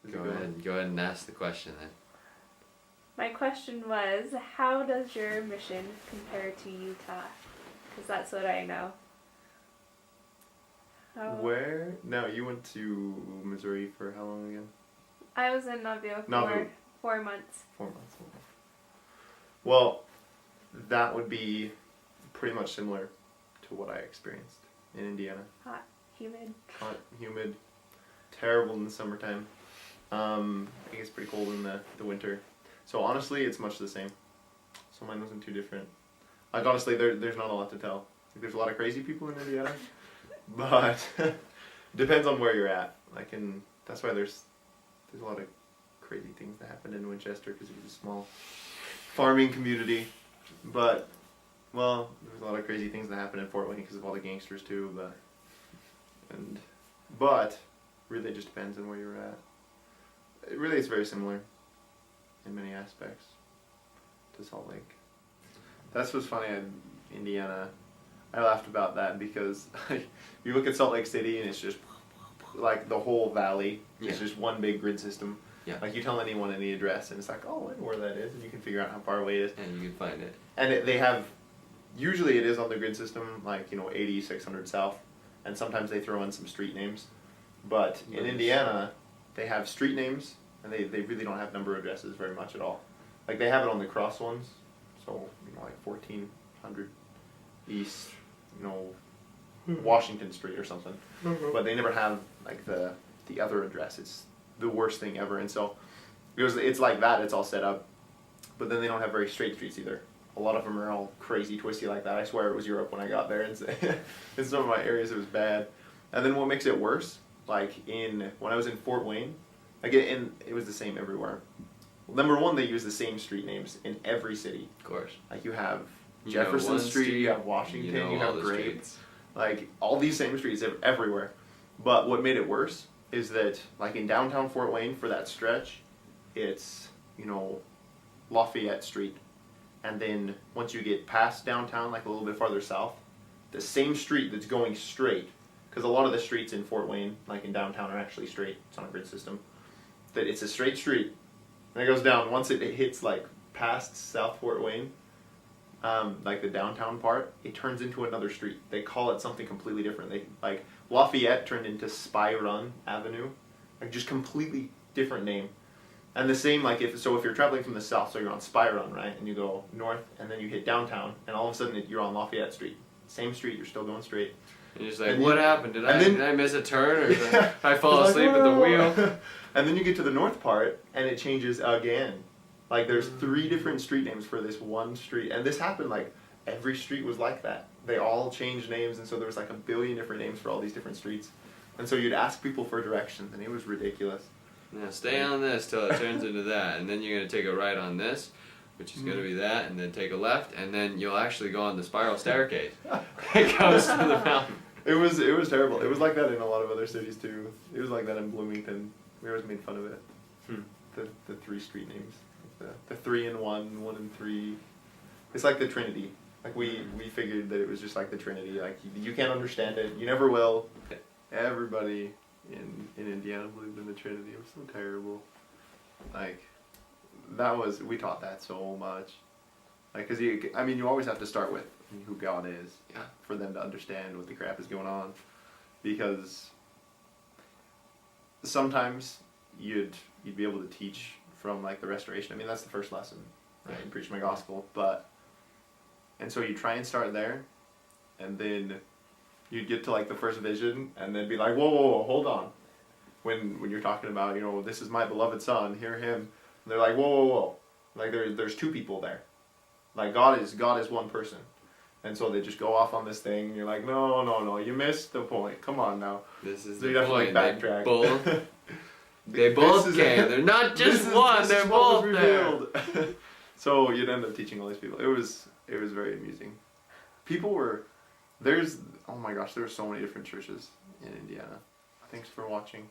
Go ahead and ask the question then. My question was, how does your mission compare to Utah? Because that's what I know. Where? No, you went to Missouri for how long again? I was in Nauvoo for Nauvoo. 4 months. 4 months. Well, that would be pretty much similar to what I experienced in Indiana. Hot, humid. Hot, humid, terrible in the summertime. It gets pretty cold in the winter. So honestly, it's much the same. So mine wasn't too different. Like honestly, there's not a lot to tell. Like, there's a lot of crazy people in Indiana, but depends on where you're at. That's why there's a lot of crazy things that happen in Winchester because it's a small farming community. But well, there's a lot of crazy things that happen in Fort Wayne because of all the gangsters too. But really, it just depends on where you're at. Really, it's very similar in many aspects to Salt Lake. That's what's funny in Indiana. I laughed about that because you look at Salt Lake City and it's just like the whole valley. It's just one big grid system. Yeah. Like you tell anyone any address and it's like, oh, I know where that is, and you can figure out how far away it is. And you can find it. And they have, usually it is on the grid system, like 80, 600 south, and sometimes they throw in some street names. But in Indiana, they have street names, and they really don't have number addresses very much at all. Like they have it on the cross ones, so like 1400 East, Washington Street or something. Mm-hmm. But they never have like the other address. It's the worst thing ever. And so it's like that. It's all set up, but then they don't have very straight streets either. A lot of them are all crazy twisty like that. I swear it was Europe when I got there, and in some of my areas it was bad. And then what makes it worse, like when I was in Fort Wayne, it was the same everywhere. Number one, they use the same street names in every city. Of course. Like you have Jefferson Street, you have Washington, you have Grape, like all these same streets everywhere. But what made it worse is that like in downtown Fort Wayne for that stretch, it's Lafayette Street, and then once you get past downtown, like a little bit farther south, the same street that's going straight, because a lot of the streets in Fort Wayne, like in downtown, are actually straight. It's on a grid system. That it's a straight street, and it goes down. Once it hits like past South Fort Wayne, like the downtown part, it turns into another street. They call it something completely different. Like Lafayette turned into Spy Run Avenue, like just completely different name. And the same, like if you're traveling from the south, so you're on Spy Run, right, and you go north, and then you hit downtown, and all of a sudden you're on Lafayette Street. Same street, you're still going straight. And you're just like, what happened? Did I miss a turn, or did I fall asleep at the wheel? And then you get to the north part, and it changes again. Like there's 3 different street names for this one street, and this happened like every street was like that. They all changed names, and so there was like a billion different names for all these different streets. And so you'd ask people for directions, and it was ridiculous. Now stay on this till it turns into that, and then you're going to take a right on this, which is going to be that, and then take a left, and then you'll actually go on the spiral staircase. It goes to the mountain. It was terrible. It was like that in a lot of other cities too. It was like that in Bloomington. We always made fun of it. The 3 street names. The 3 and 1, 1 and 3. It's like the Trinity. Like we figured that it was just like the Trinity. Like you can't understand it. You never will. Everybody in Indiana believed in the Trinity. It was so terrible. Like we taught that so much. Like cause you always have to start with who God is. Yeah. For them to understand what the crap is going on. Because sometimes you'd be able to teach from like the restoration. I mean, that's the first lesson, right? And preach my gospel, and so you try and start there, and then you'd get to like the first vision, and then be like, whoa, hold on. When you're talking about, this is my beloved son, hear him. And they're like, whoa. Like there's 2 people there. Like God is one person. And so they just go off on this thing, and you're like, no, you missed the point. Come on now. This is so the you point. Have to like backtrack. They both came. They're not just one. They're both there. So you'd end up teaching all these people. It was very amusing. Oh my gosh, there were so many different churches in Indiana. Thanks for watching.